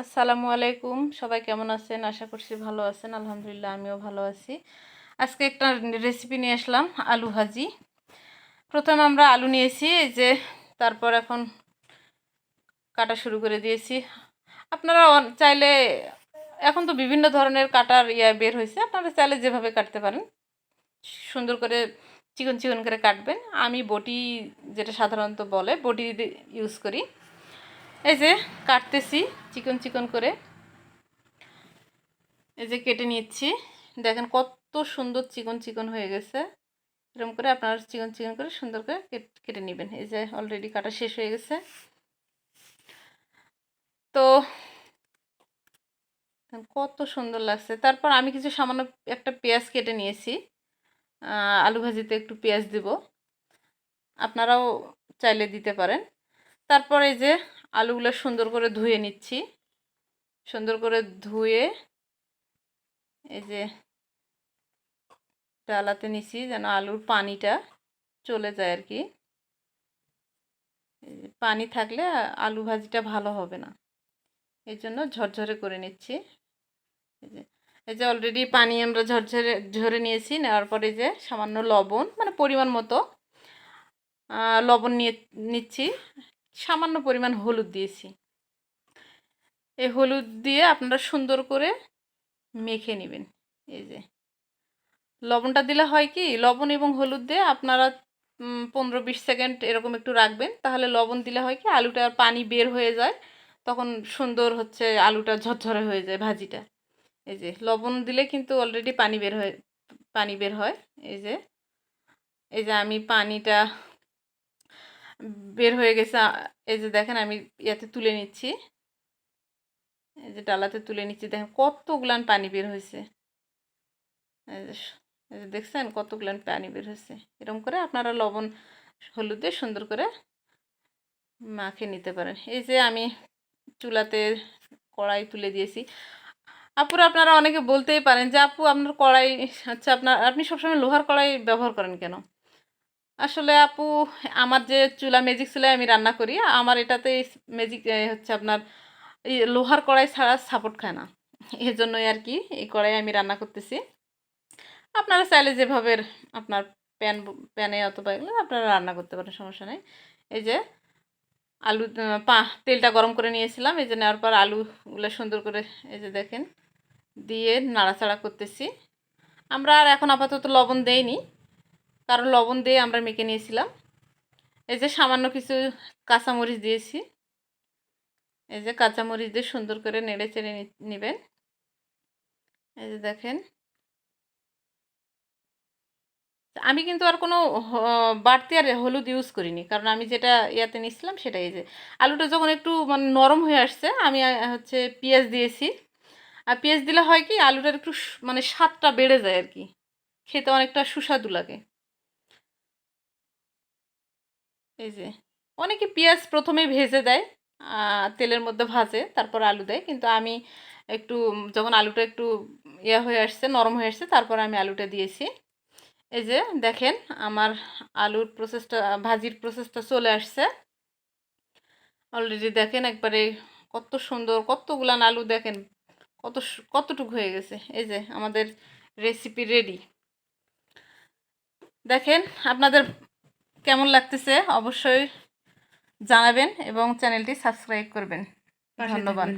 আসসালামু আলাইকুম, সবাই কেমন আছেন? আশা করছি ভালো আছেন। আলহামদুলিল্লাহ আমিও ভালো আছি। আজকে একটা রেসিপি নিয়ে আসলাম, আলু ভাজি। প্রথমে আমরা আলু নিয়েছি, এই যে তারপর এখন কাটা শুরু করে দিয়েছি। আপনারা চাইলে এখন তো বিভিন্ন ধরনের কাটার বের হয়েছে, আপনারা চাইলে যেভাবে কাটতে পারেন সুন্দর করে চিকন চিকন করে কাটবেন। আমি বটি, যেটা সাধারণত বলে, বটি ইউজ করি। এই যে কাটতেছি চিকন চিকন করে, এই যে কেটে নিচ্ছি। দেখেন কত সুন্দর চিকন চিকন হয়ে গেছে। এরকম করে আপনারা চিকন চিকন করে সুন্দর করে কেটে নেবেন। এই যে অলরেডি কাটা শেষ হয়ে গেছে। তো কত সুন্দর লাগছে। তারপর আমি কিছু সামান্য একটা পেঁয়াজ কেটে নিয়েছি, আলু ভাজিতে একটু পেঁয়াজ দিব, আপনারাও চাইলে দিতে পারেন। তারপর এই যে আলুগুলো সুন্দর করে ধুয়ে নিচ্ছি। সুন্দর করে ধুয়ে এই যে ডালাতে নিছি, যেন আলুর পানিটা চলে যায় আর কি। পানি থাকলে আলু ভাজিটা ভালো হবে না, এই জন্য ঝরঝরে করে নিচ্ছি। এই যে অলরেডি পানি আমরা ঝরে নিয়েছি। নেওয়ার পরে যে সামান্য লবণ, মানে পরিমাণ মতো লবণ নিচ্ছি। সামান্য পরিমাণ হলুদ দিয়েছি। এই হলুদ দিয়ে আপনারা সুন্দর করে মেখে নেবেন। এই যে লবণটা দিলে হয় কি, লবণ এবং হলুদ দিয়ে আপনারা 15-20 সেকেন্ড এরকম একটু রাখবেন। তাহলে লবণ দিলে হয় কি, আলুটার পানি বের হয়ে যায়, তখন সুন্দর হচ্ছে আলুটা ঝরঝরে হয়ে যায় ভাজিটা। এই যে লবণ দিলে কিন্তু অলরেডি পানি বের হয়। এই যে আমি পানিটা বের হয়ে গেছে। এই যে দেখেন আমি ইয়াতে তুলে নিচ্ছি, এই যে ডালাতে তুলে নিচ্ছি। দেখেন কতগুলান পানি বের হয়েছে। এই যে দেখছেন কতগুলান পানি বের হয়েছে। এরকম করে আপনারা লবণ হলুদ দিয়ে সুন্দর করে মাখিয়ে নিতে পারেন। এই যে আমি চুলাতে কড়াই তুলে দিয়েছি। আপুরা আপনারা অনেকে বলতেই পারেন যে আপু আপনার কড়াই হচ্ছে আপনি সবসময় লোহার কড়াই ব্যবহার করেন কেন? আসলে আপু, আমার যে চুলা, ম্যাজিক চুলায় আমি রান্না করি, আমার এটাতে ম্যাজিক হচ্ছে আপনার এই লোহার কড়াই ছাড়া সাপোর্ট খায় না। এই জন্যই আর কি এই কড়াই আমি রান্না করতেছি। আপনারা চাইলে যেভাবে আপনার প্যানে অথবা এগুলো আপনারা রান্না করতে পারেন, সমস্যা নেই। এই যে আলু তেলটা গরম করে নিয়েছিলাম। এই যে নেওয়ার পর আলুগুলো সুন্দর করে এই যে দেখেন দিয়ে নাড়াচাড়া করতেছি। আমরা আর এখন আপাতত লবণ দেইনি, কারণ লবণ দিয়ে আমরা মেখে নিয়েছিলাম। এই যে সামান্য কিছু কাঁচামরিচ দিয়েছি। এই যে কাঁচামরিচ দিয়ে সুন্দর করে নেড়ে চেড়ে নেবেন। এই যে দেখেন আমি কিন্তু আর কোনো বাড়তি আর হলুদ ইউজ করিনি, কারণ আমি যেটা ইয়াতে নিয়েছিলাম সেটাই। এই যে আলুটা যখন একটু মানে নরম হয়ে আসছে, আমি হচ্ছে পেঁয়াজ দিয়েছি। আর পেঁয়াজ দিলে হয় কি, আলুটার একটু মানে স্বাদটা বেড়ে যায় আর কি, খেতে অনেকটা সুস্বাদু লাগে। এই যে অনেকে পেঁয়াজ প্রথমেই ভেজে দেয়, তেলের মধ্যে ভাজে তারপর আলু দেয়, কিন্তু আমি একটু যখন আলুটা একটু ইয়া হয়ে আসছে, নরম হয়ে আসছে, তারপর আমি আলুটা দিয়েছি। এই যে দেখেন আমার আলুর প্রসেসটা, ভাজির প্রসেসটা চলে আসছে অলরেডি। দেখেন একবারে কত সুন্দর, কতগুলান আলু দেখেন কতটুকু হয়ে গেছে। এই যে আমাদের রেসিপি রেডি। দেখেন আপনাদের কেমন লাগতেছে অবশ্যই জানাবেন এবং চ্যানেলটি সাবস্ক্রাইব করবেন। ধন্যবাদ।